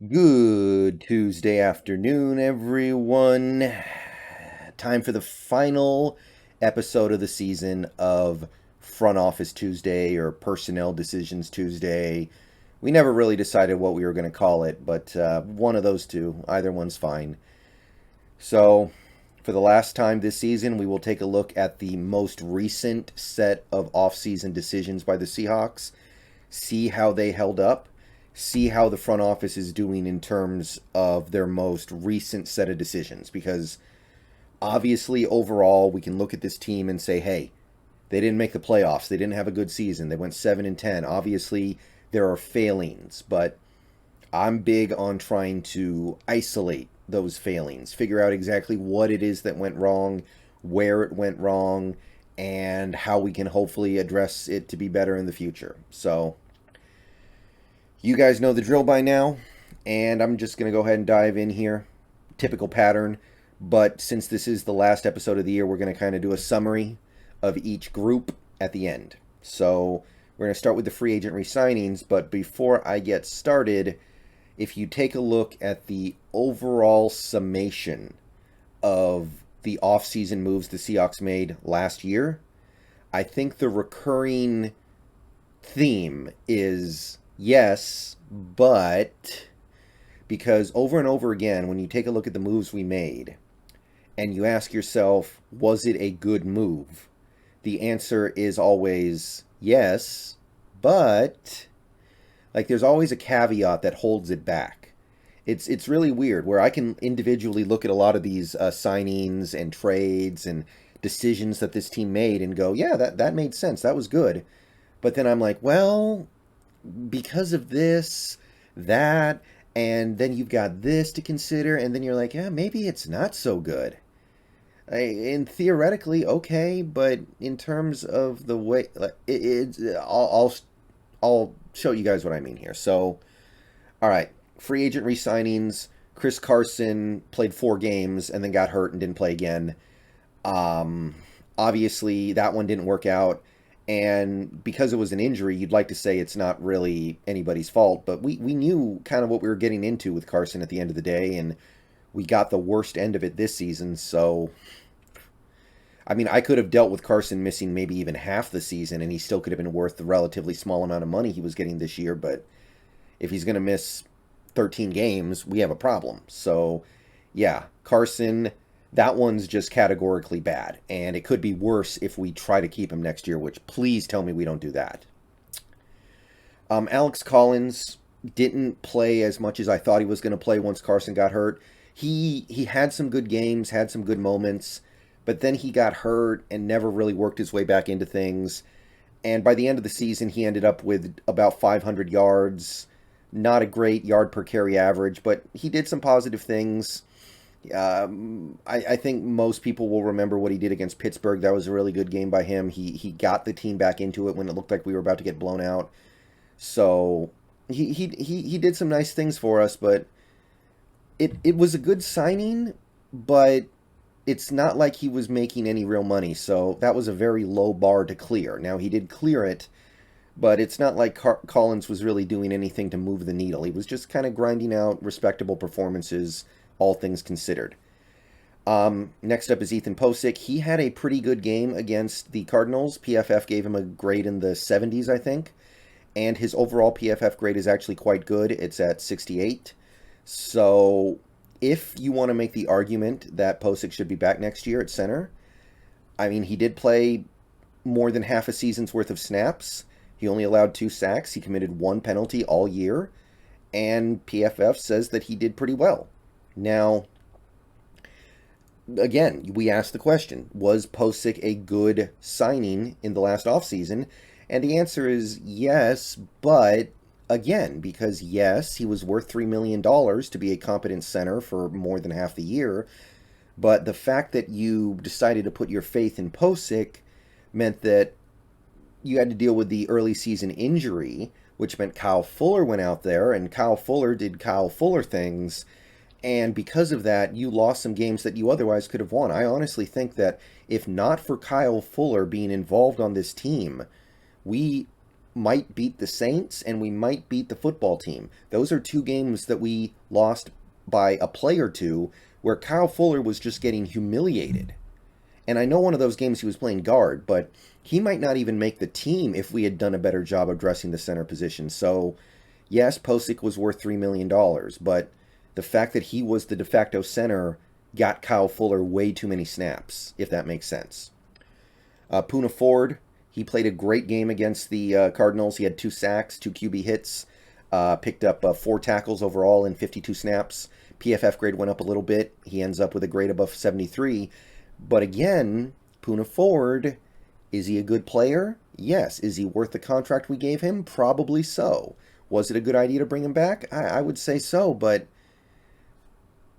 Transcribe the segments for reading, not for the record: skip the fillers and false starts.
Good Tuesday afternoon, everyone. Time for the final episode of the season of Front Office Tuesday or Personnel Decisions Tuesday. We never really decided what we were going to call it, but one of those two, either one's fine. So, for the last time this season, we will take a look at the most recent set of off-season decisions by the Seahawks, see how they held up, see how the front office is doing in terms of their most recent set of decisions. Because obviously, overall, we can look at this team and say, hey, they didn't make the playoffs. They didn't have a good season. They went 7-10. Obviously, there are failings, but I'm big on trying to isolate those failings, figure out exactly what it is that went wrong, where it went wrong, and how we can hopefully address it to be better in the future. So, you guys know the drill by now, and I'm just going to go ahead and dive in here. Typical pattern, but since this is the last episode of the year, we're going to kind of do a summary of each group at the end. So we're going to start with the free agent re-signings, but before I get started, if you take a look at the overall summation of the off-season moves the Seahawks made last year, I think the recurring theme is yes, but because over and over again, when you take a look at the moves we made and you ask yourself, was it a good move? The answer is always yes, but like there's always a caveat that holds it back. It's really weird where I can individually look at a lot of these signings and trades and decisions that this team made and go, yeah, that made sense. That was good. But then I'm like, well, because of this, that, and then you've got this to consider, and then you're like, yeah, maybe it's not so good. And theoretically, okay, but in terms of the way, I'll show you guys what I mean here. So, all right, free agent re-signings. Chris Carson played 4 games and then got hurt and didn't play again. Um, Obviously, that one didn't work out. And because it was an injury, you'd like to say it's not really anybody's fault, but we knew kind of what we were getting into with Carson at the end of the day, and we got the worst end of it this season. So, I mean, I could have dealt with Carson missing maybe even half the season, and he still could have been worth the relatively small amount of money he was getting this year. But if he's going to miss 13 games, we have a problem. So, yeah, Carson, that one's just categorically bad. And it could be worse if we try to keep him next year, which please tell me we don't do that. Alex Collins didn't play as much as I thought he was going to play once Carson got hurt. He had some good games, had some good moments, but then he got hurt and never really worked his way back into things. And by the end of the season, he ended up with about 500 yards. Not a great yard per carry average, but he did some positive things. I think most people will remember what he did against Pittsburgh. That was a really good game by him. He got the team back into it when it looked like we were about to get blown out. So he did some nice things for us, but it was a good signing, but it's not like he was making any real money. So that was a very low bar to clear. Now he did clear it, but it's not like Collins was really doing anything to move the needle. He was just kind of grinding out respectable performances, all things considered. Next up is Ethan Posick. He had a pretty good game against the Cardinals. PFF gave him a grade in the 70s, I think. And his overall PFF grade is actually quite good. It's at 68. So if you want to make the argument that Posick should be back next year at center, I mean, he did play more than half a season's worth of snaps. He only allowed 2 sacks. He committed 1 penalty all year. And PFF says that he did pretty well. Now, again, we asked the question, was Posick a good signing in the last offseason? And the answer is yes, but again, because yes, he was worth $3 million to be a competent center for more than half the year, but the fact that you decided to put your faith in Posick meant that you had to deal with the early season injury, which meant Kyle Fuller went out there, and Kyle Fuller did Kyle Fuller things, and because of that, you lost some games that you otherwise could have won. I honestly think that if not for Kyle Fuller being involved on this team, we might beat the Saints and we might beat the football team. Those are two games that we lost by a play or two where Kyle Fuller was just getting humiliated. And I know one of those games he was playing guard, but he might not even make the team if we had done a better job addressing the center position. So, yes, Posick was worth $3 million, but the fact that he was the de facto center got Kyle Fuller way too many snaps, if that makes sense. Poona Ford, he played a great game against the Cardinals. He had 2 sacks, 2 QB hits, picked up 4 tackles overall in 52 snaps. PFF grade went up a little bit. He ends up with a grade above 73. But again, Poona Ford, is he a good player? Yes. Is he worth the contract we gave him? Probably so. Was it a good idea to bring him back? I would say so, but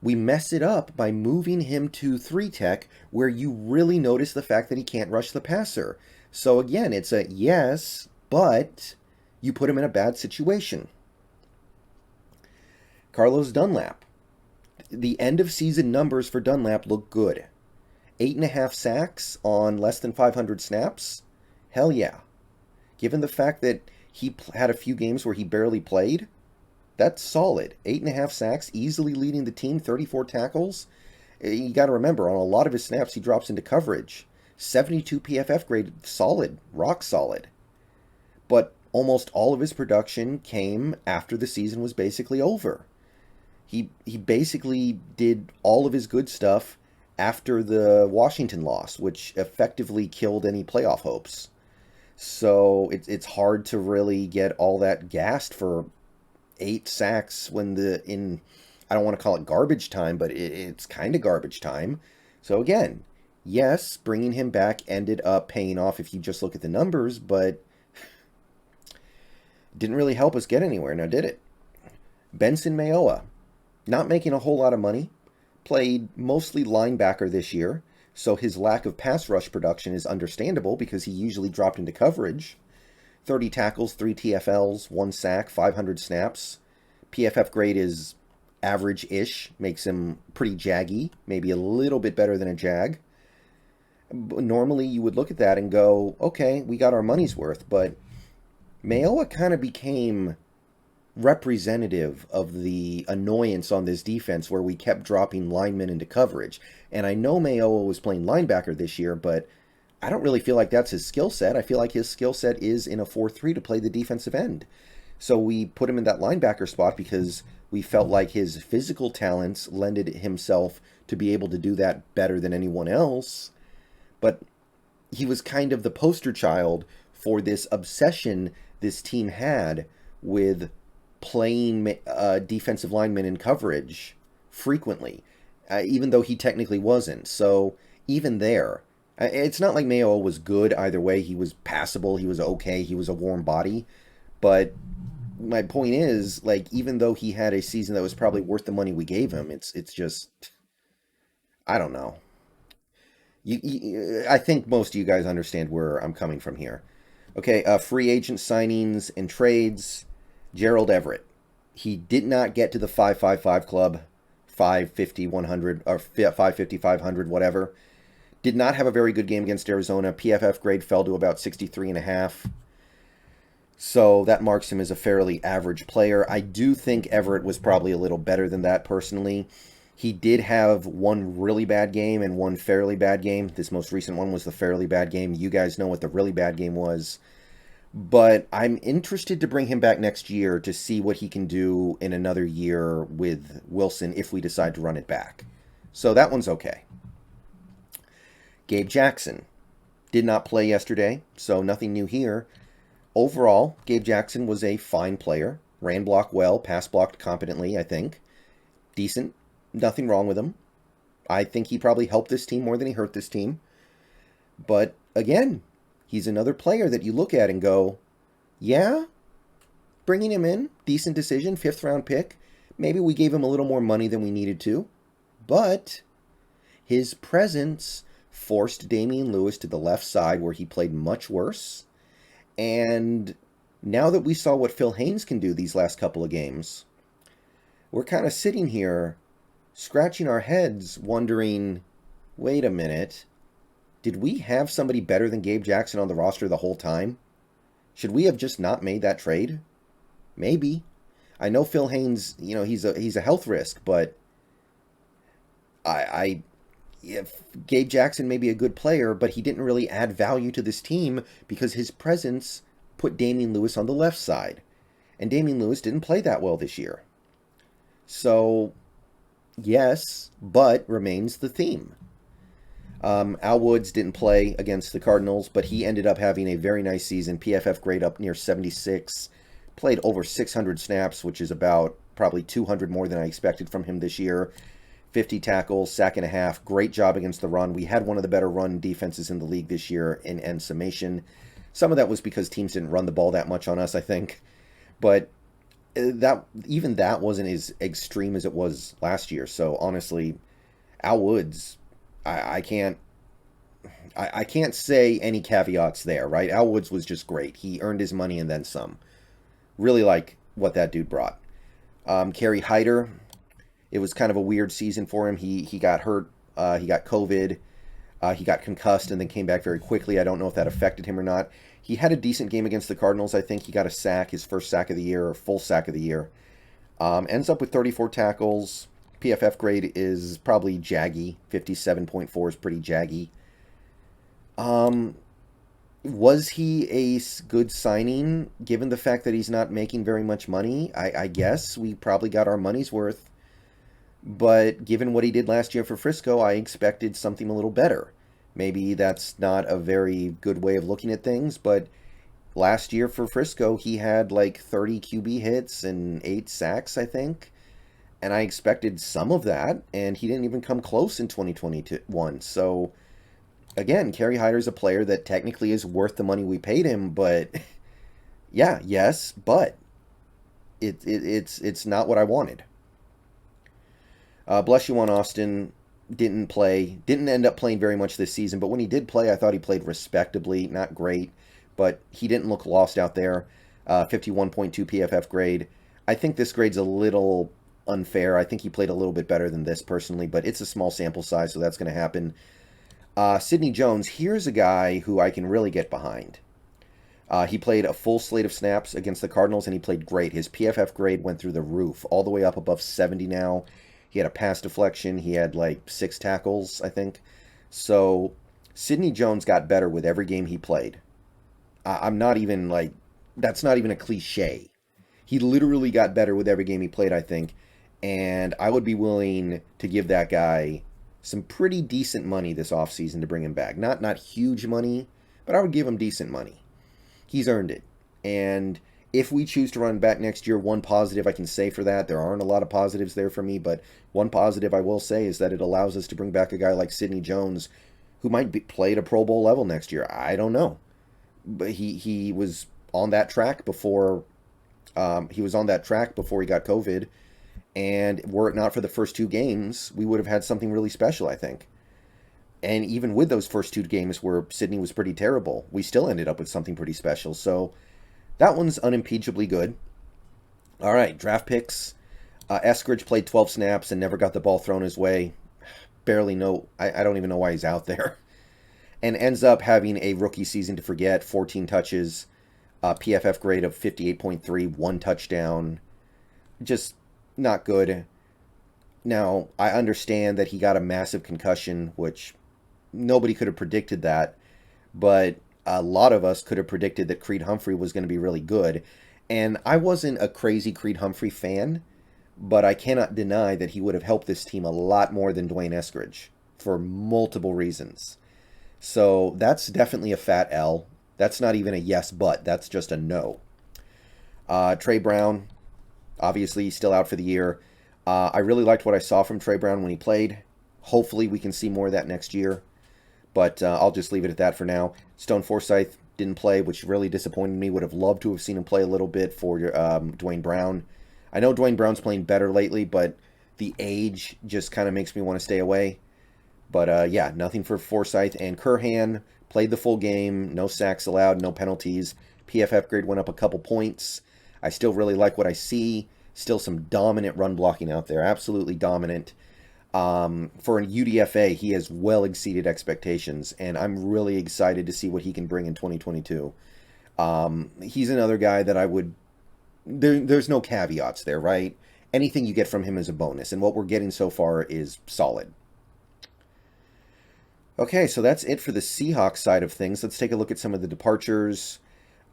we mess it up by moving him to 3-tech where you really notice the fact that he can't rush the passer. So again, it's a yes, but you put him in a bad situation. Carlos Dunlap. The end of season numbers for Dunlap look good. 8.5 sacks on less than 500 snaps? Hell yeah. Given the fact that he had a few games where he barely played, that's solid. 8.5 sacks, easily leading the team, 34 tackles. You got to remember, on a lot of his snaps, he drops into coverage. 72 PFF grade, solid, rock solid. But almost all of his production came after the season was basically over. He basically did all of his good stuff after the Washington loss, which effectively killed any playoff hopes. So it's hard to really get all that gassed for 8 sacks when I don't want to call it garbage time, but it's kind of garbage time. So again, yes, bringing him back ended up paying off if you just look at the numbers, but didn't really help us get anywhere, now did it? Benson Mayowa, not making a whole lot of money, played mostly linebacker this year, so his lack of pass rush production is understandable because he usually dropped into coverage. 30 tackles, 3 TFLs, 1 sack, 500 snaps. PFF grade is average-ish, makes him pretty jaggy, maybe a little bit better than a jag. Normally you would look at that and go, okay, we got our money's worth, but Mayowa kind of became representative of the annoyance on this defense where we kept dropping linemen into coverage. And I know Mayowa was playing linebacker this year, but I don't really feel like that's his skill set. I feel like his skill set is in a 4-3 to play the defensive end. So we put him in that linebacker spot because we felt like his physical talents lended himself to be able to do that better than anyone else. But he was kind of the poster child for this obsession this team had with playing defensive linemen in coverage frequently, even though he technically wasn't. So even there, it's not like Mayowa was good either way. He was passable. He was okay. He was a warm body. But my point is, like, even though he had a season that was probably worth the money we gave him, it's just, I don't know. I think most of you guys understand where I'm coming from here. Okay, free agent signings and trades. Gerald Everett. He did not get to the 555 club, 550, 100, or 550, 500, whatever. Did not have a very good game against Arizona. PFF grade fell to about 63.5. So that marks him as a fairly average player. I do think Everett was probably a little better than that personally. He did have one really bad game and one fairly bad game. This most recent one was the fairly bad game. You guys know what the really bad game was. But I'm interested to bring him back next year to see what he can do in another year with Wilson if we decide to run it back. So that one's okay. Gabe Jackson did not play yesterday, so nothing new here. Overall, Gabe Jackson was a fine player. Ran block well, pass blocked competently, I think. Decent. Nothing wrong with him. I think he probably helped this team more than he hurt this team. But again, he's another player that you look at and go, yeah, bringing him in, decent decision, 5th round pick. Maybe we gave him a little more money than we needed to. But his presence forced Damian Lewis to the left side where he played much worse. And now that we saw what Phil Haynes can do these last couple of games, we're kind of sitting here scratching our heads wondering, wait a minute, did we have somebody better than Gabe Jackson on the roster the whole time? Should we have just not made that trade? Maybe. I know Phil Haynes, he's a health risk, but I if Gabe Jackson may be a good player, but he didn't really add value to this team because his presence put Damian Lewis on the left side. And Damian Lewis didn't play that well this year. So, yes, but remains the theme. Al Woods didn't play against the Cardinals, but he ended up having a very nice season. PFF grade up near 76. Played over 600 snaps, which is about probably 200 more than I expected from him this year. 50 tackles, sack and a half. Great job against the run. We had one of the better run defenses in the league this year in end summation. Some of that was because teams didn't run the ball that much on us, I think. But that wasn't as extreme as it was last year. So honestly, Al Woods, I can't say any caveats there, right? Al Woods was just great. He earned his money and then some. Really like what that dude brought. Kerry Hyder, it was kind of a weird season for him. He got hurt. He got COVID. He got concussed and then came back very quickly. I don't know if that affected him or not. He had a decent game against the Cardinals. I think he got a sack, his first sack of the year, or full sack of the year. Ends up with 34 tackles. PFF grade is probably jaggy. 57.4 is pretty jaggy. Was he a good signing, given the fact that he's not making very much money? I guess we probably got our money's worth. But given what he did last year for Frisco, I expected something a little better. Maybe that's not a very good way of looking at things, but last year for Frisco, he had like 30 QB hits and 8 sacks, I think. And I expected some of that, and he didn't even come close in 2021. So, again, Kerry Hyder's a player that technically is worth the money we paid him, but yeah, yes, but it's not what I wanted. Bless you on Austin. Didn't end up playing very much this season, but when he did play, I thought he played respectably, not great, but he didn't look lost out there. 51.2 PFF grade. I think this grade's a little unfair. I think he played a little bit better than this personally, but it's a small sample size, so that's going to happen. Sidney Jones, here's a guy who I can really get behind. He played a full slate of snaps against the Cardinals, and he played great. His PFF grade went through the roof, all the way up above 70 now. He had a pass deflection. He had like 6 tackles, I think. So Sidney Jones got better with every game he played. I'm not even like, that's not even a cliche. He literally got better with every game he played, I think. And I would be willing to give that guy some pretty decent money this offseason to bring him back. Not huge money, but I would give him decent money. He's earned it. And if we choose to run back next year, one positive I can say for that, there aren't a lot of positives there for me, but one positive I will say is that it allows us to bring back a guy like Sidney Jones, who might play at a Pro Bowl level next year. I don't know. But he was on that track before he got COVID, and were it not for the first 2 games, we would have had something really special, I think. And even with those first 2 games where Sidney was pretty terrible, we still ended up with something pretty special. So that one's unimpeachably good. All right, draft picks. Eskridge played 12 snaps and never got the ball thrown his way. Barely know. I don't even know why he's out there. And ends up having a rookie season to forget. 14 touches. PFF grade of 58.3. 1 touchdown. Just not good. Now, I understand that he got a massive concussion, which nobody could have predicted that. But a lot of us could have predicted that Creed Humphrey was going to be really good. And I wasn't a crazy Creed Humphrey fan, but I cannot deny that he would have helped this team a lot more than Dwayne Eskridge for multiple reasons. So that's definitely a fat L. That's not even a yes, but that's just a no. Trey Brown, obviously still out for the year. I really liked what I saw from Trey Brown when he played. Hopefully we can see more of that next year. But I'll just leave it at that for now. Stone Forsythe didn't play, which really disappointed me. Would have loved to have seen him play a little bit for Dwayne Brown. I know Dwayne Brown's playing better lately, but the age just kind of makes me want to stay away. But yeah, nothing for Forsythe. And Curhan played the full game. No sacks allowed, no penalties. PFF grade went up a couple points. I still really like what I see. Still some dominant run blocking out there. Absolutely dominant. For an UDFA, he has well exceeded expectations, and I'm really excited to see what he can bring in 2022. He's another guy that I would. There's no caveats there, right? Anything you get from him is a bonus, and what we're getting so far is solid. Okay, so that's it for the Seahawks side of things. Let's take a look at some of the departures.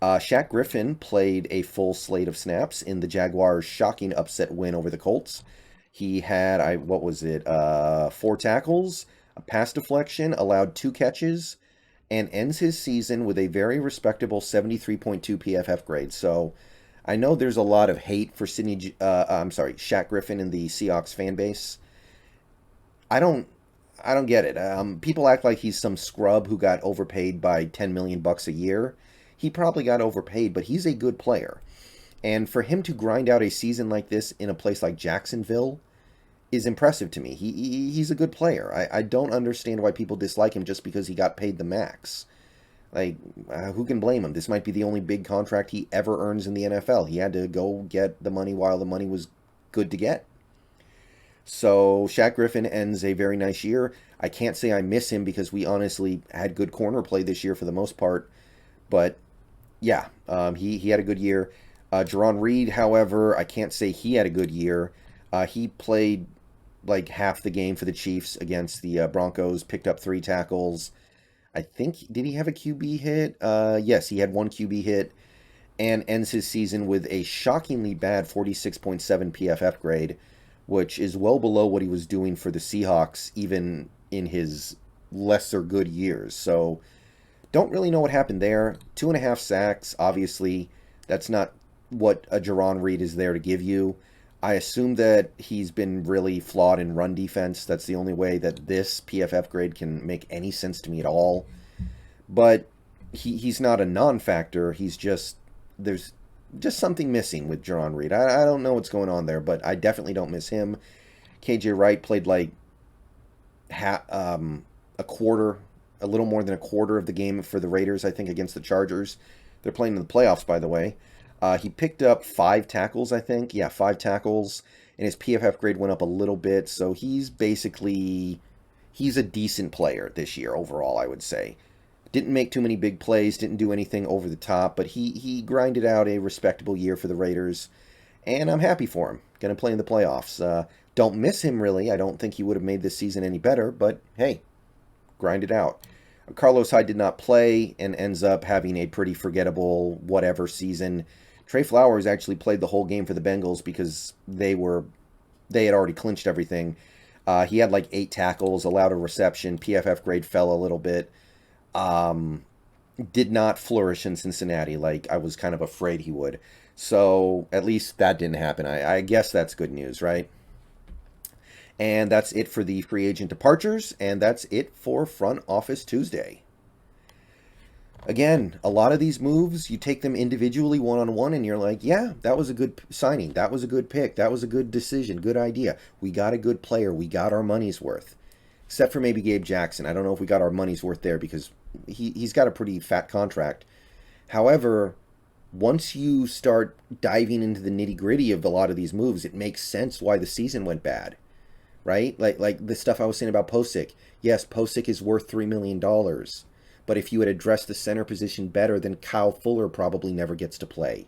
Shaq Griffin played a full slate of snaps in the Jaguars' shocking upset win over the Colts. He had, what was it, 4 tackles, a pass deflection, allowed 2 catches, and ends his season with a very respectable 73.2 PFF grade. So I know there's a lot of hate for Shaq Griffin in the Seahawks fan base. I don't, I don't get it. People act like he's some scrub who got overpaid by 10 million bucks a year. He probably got overpaid, but he's a good player. And for him to grind out a season like this in a place like Jacksonville is impressive to me. He's a good player. I don't understand why people dislike him just because he got paid the max. Like, who can blame him? This might be the only big contract he ever earns in the NFL. He had to go get the money while the money was good to get. So Shaq Griffin ends a very nice year. I can't say I miss him because we honestly had good corner play this year for the most part. But yeah, he had a good year. Jerron Reed, however, I can't say he had a good year. He played like half the game for the Chiefs against the Broncos, picked up 3 tackles. I think, did he have a QB hit? Yes, he had 1 QB hit and ends his season with a shockingly bad 46.7 PFF grade, which is well below what he was doing for the Seahawks, even in his lesser good years. So, don't really know what happened there. 2.5 sacks, obviously. That's not what a Jerron Reed is there to give you. I assume that he's been really flawed in run defense. That's the only way that this PFF grade can make any sense to me at all. But he's not a non-factor. There's just something missing with Jerron Reed. I don't know what's going on there, but I definitely don't miss him. KJ Wright played like a quarter, a little more than a quarter of the game for the Raiders, I think, against the Chargers. They're playing in the playoffs, by the way. He picked up 5 tackles, I think. Yeah, 5 tackles. And his PFF grade went up a little bit. So he's a decent player this year overall, I would say. Didn't make too many big plays, didn't do anything over the top, but he grinded out a respectable year for the Raiders. And I'm happy for him. Going to play in the playoffs. Don't miss him, really. I don't think he would have made this season any better, but hey, grind it out. Carlos Hyde did not play and ends up having a pretty forgettable whatever season. Trey Flowers actually played the whole game for the Bengals because they had already clinched everything. He had like 8 tackles, allowed a reception. PFF grade fell a little bit. Did not flourish in Cincinnati like I was kind of afraid he would. So at least that didn't happen. I guess that's good news, right? And that's it for the free agent departures, and that's it for Front Office Tuesday. Again, a lot of these moves, you take them individually, one-on-one, and you're like, yeah, that was a good signing. That was a good pick. That was a good decision. Good idea. We got a good player. We got our money's worth. Except for maybe Gabe Jackson. I don't know if we got our money's worth there because he's got a pretty fat contract. However, once you start diving into the nitty-gritty of a lot of these moves, it makes sense why the season went bad. Right? Like the stuff I was saying about Posick. Yes, Posick is worth $3 million. But if you had addressed the center position better, then Kyle Fuller probably never gets to play.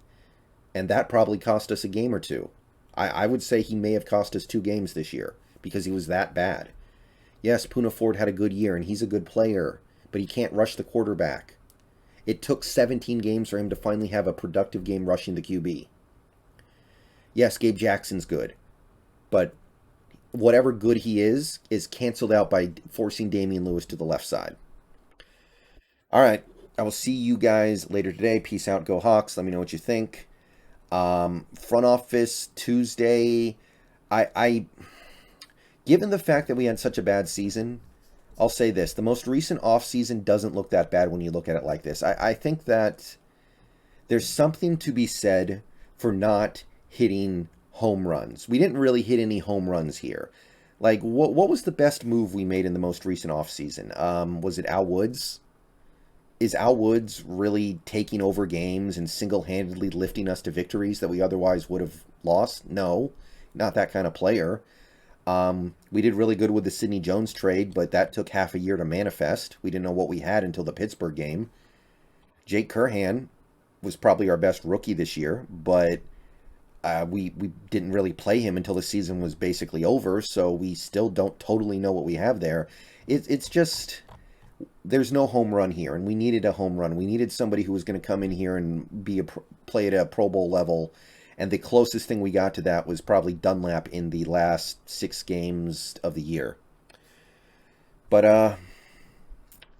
And that probably cost us a game or two. I would say he may have cost us 2 games this year because he was that bad. Yes, Poona Ford had a good year and he's a good player, but he can't rush the quarterback. It took 17 games for him to finally have a productive game rushing the QB. Yes, Gabe Jackson's good, but whatever good he is canceled out by forcing Damian Lewis to the left side. All right, I will see you guys later today. Peace out, go Hawks. Let me know what you think. Front Office Tuesday. I given the fact that we had such a bad season, I'll say this. The most recent offseason doesn't look that bad when you look at it like this. I think that there's something to be said for not hitting home runs. We didn't really hit any home runs here. Like, what was the best move we made in the most recent offseason? Was it Al Woods? Is Al Woods really taking over games and single-handedly lifting us to victories that we otherwise would have lost? No, not that kind of player. We did really good with the Sidney Jones trade, but that took half a year to manifest. We didn't know what we had until the Pittsburgh game. Jake Curhan, was probably our best rookie this year, but we didn't really play him until the season was basically over, so we still don't totally know what we have there. It's just there's no home run here, and we needed a home run. We needed somebody who was going to come in here and play at a Pro Bowl level, and the closest thing we got to that was probably Dunlap in the last 6 games of the year. But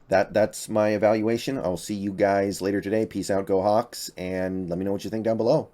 that's my evaluation. I'll see you guys later today. Peace out, go Hawks, and let me know what you think down below.